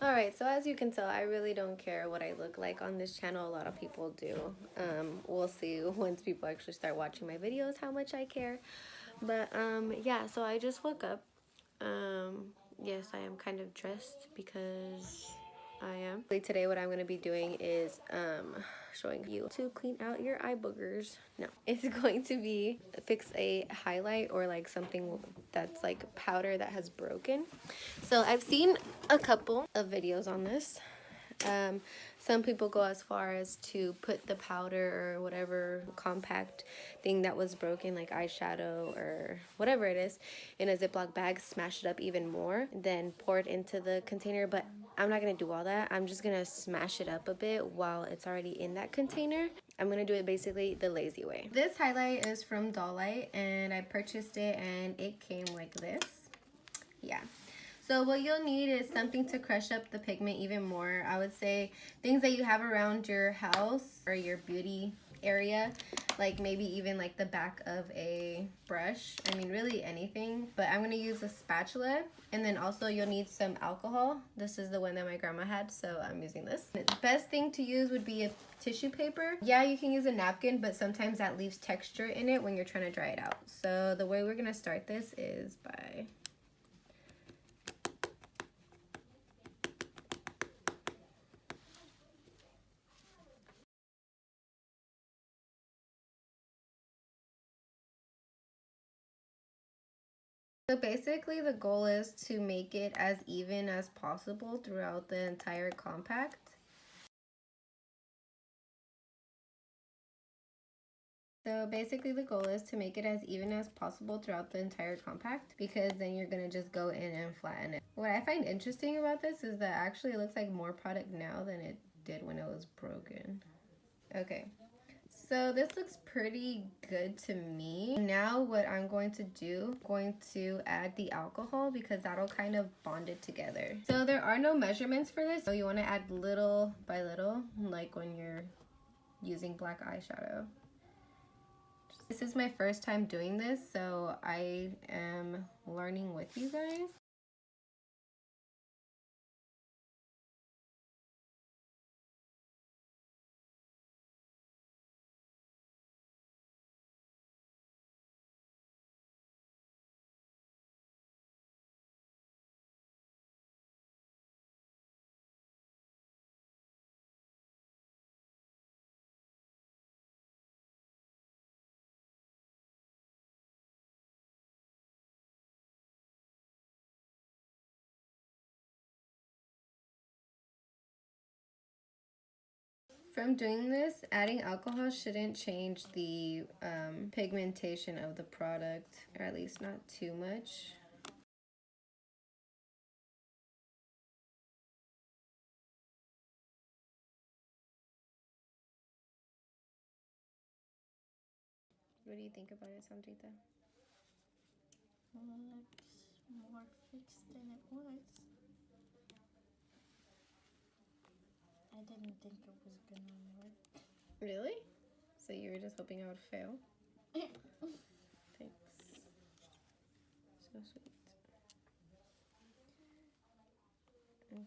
Alright, so as you can tell, I really don't care what I look like on this channel. A lot of people do. We'll see once people actually start watching my videos how much I care. But yeah, so I just woke up. Yes, I am kind of dressed because I am. Today what I'm going to be doing is showing you to clean out your eye boogers. No, it's going to be fix a highlight or like something that's like powder that has broken. So I've seen a couple of videos on this. Some people go as far as to put the powder or whatever compact thing that was broken, like eyeshadow or whatever it is, in a Ziploc bag, smash it up even more, then pour it into the container. But I'm not going to do all that. I'm just going to smash it up a bit while it's already in that container. I'm going to do it basically the lazy way. This highlight is from Dollite, and I purchased it and it came like this. Yeah. So what you'll need is something to crush up the pigment even more. I would say things that you have around your house or your beauty area, like maybe even like the back of a brush. I mean, really anything, but I'm going to use a spatula. And then also you'll need some alcohol. This is the one that my grandma had, so I'm using this. The best thing to use would be a tissue paper. Yeah, you can use a napkin, but sometimes that leaves texture in it when you're trying to dry it out. So the way we're going to start this is by so basically the goal is to make it as even as possible throughout the entire compact. So basically the goal is to make it as even as possible throughout the entire compact, because then you're going to just go in and flatten it. What I find interesting about this is that actually it looks like more product now than it did when it was broken. Okay. So this looks pretty good to me. Now what I'm going to do, going to add the alcohol because that'll kind of bond it together. So there are no measurements for this. So you want to add little by little, like when you're using black eyeshadow. This is my first time doing this, so I am learning with you guys. From doing this, adding alcohol shouldn't change the pigmentation of the product, or at least not too much. What do you think about it, Sandrita? Looks more fixed than it was. I didn't think it was gonna work. Really? So you were just hoping I would fail? Thanks. So sweet.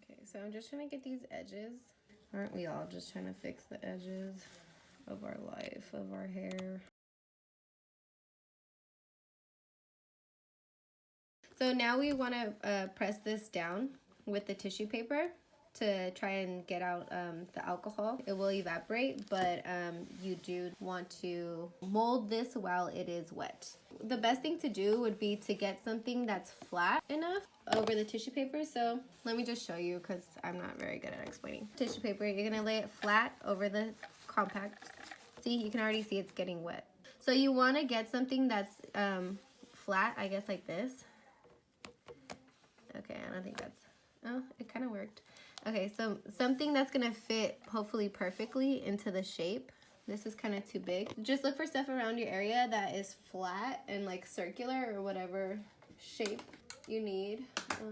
Okay, so I'm just trying to get these edges. Aren't we all just trying to fix the edges of our life, of our hair? So now we want to press this down with the tissue paper to try and get out the alcohol. It will evaporate, but you do want to mold this while it is wet. The best thing to do would be to get something that's flat enough over the tissue paper. So let me just show you because I'm not very good at explaining. Tissue paper, you're gonna lay it flat over the compact. See, you can already see it's getting wet. So you want to get something that's flat, I guess like this. Okay, I don't think that's, oh, it kind of worked. Okay, so something that's gonna fit hopefully perfectly into the shape. This is kind of too big. Just look for stuff around your area that is flat and like circular or whatever shape you need.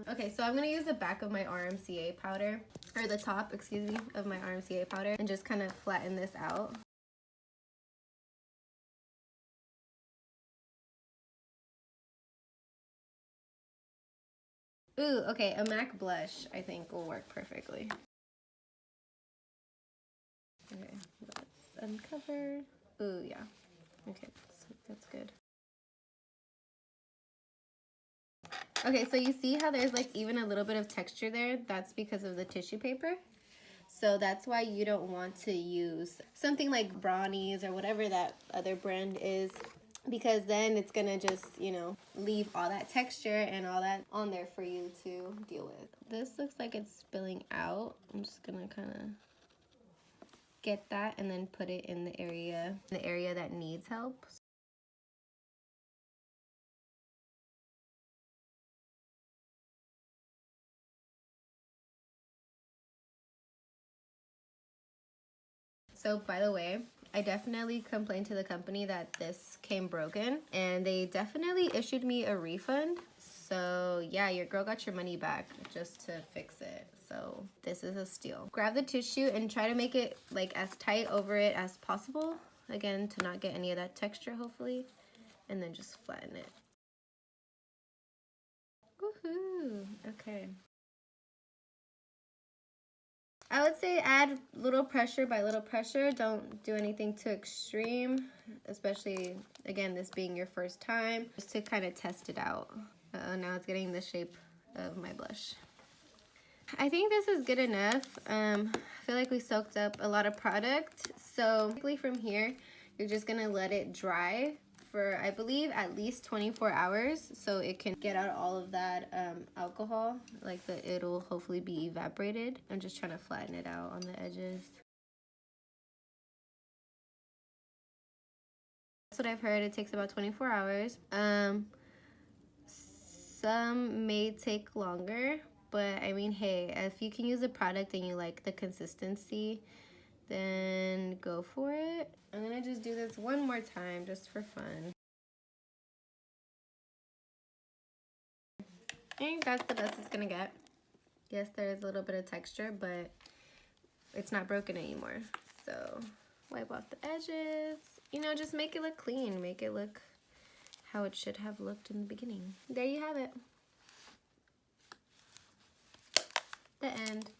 Okay, so I'm gonna use the back of my RMCA powder, or the top, excuse me, of my RMCA powder, and just kind of flatten this out. Ooh, okay, a MAC blush I think will work perfectly. Okay, let's uncover. Ooh, yeah. Okay, that's good. Okay, so you see how there's like even a little bit of texture there? That's because of the tissue paper. So that's why you don't want to use something like Brownies or whatever that other brand is, because then it's gonna just, you know, leave all that texture and all that on there for you to deal with. This looks like it's spilling out. I'm just gonna kind of get that and then put it in the area that needs help. So by the way, I definitely complained to the company that this came broken and they definitely issued me a refund. So yeah, your girl got your money back just to fix it. So this is a steal. Grab the tissue and try to make it like as tight over it as possible. Again, to not get any of that texture hopefully. And then just flatten it. Woohoo! Okay. I would say add little pressure by little pressure. Don't do anything too extreme, especially, again, this being your first time, just to kind of test it out. Now it's getting the shape of my blush. I think this is good enough. I feel like we soaked up a lot of product. So from here, you're just gonna let it dry for, I believe, at least 24 hours so it can get out all of that alcohol, like it'll hopefully be evaporated. I'm just trying to flatten it out on the edges. That's what I've heard. It takes about 24 hours. Some may take longer, but I mean, hey, if you can use the product and you like the consistency, then go for it. I'm gonna just do this one more time just for fun. I think that's the best it's gonna get. Yes, there's a little bit of texture, but it's not broken anymore. So wipe off the edges. You know, just make it look clean. Make it look how it should have looked in the beginning. There you have it. The end.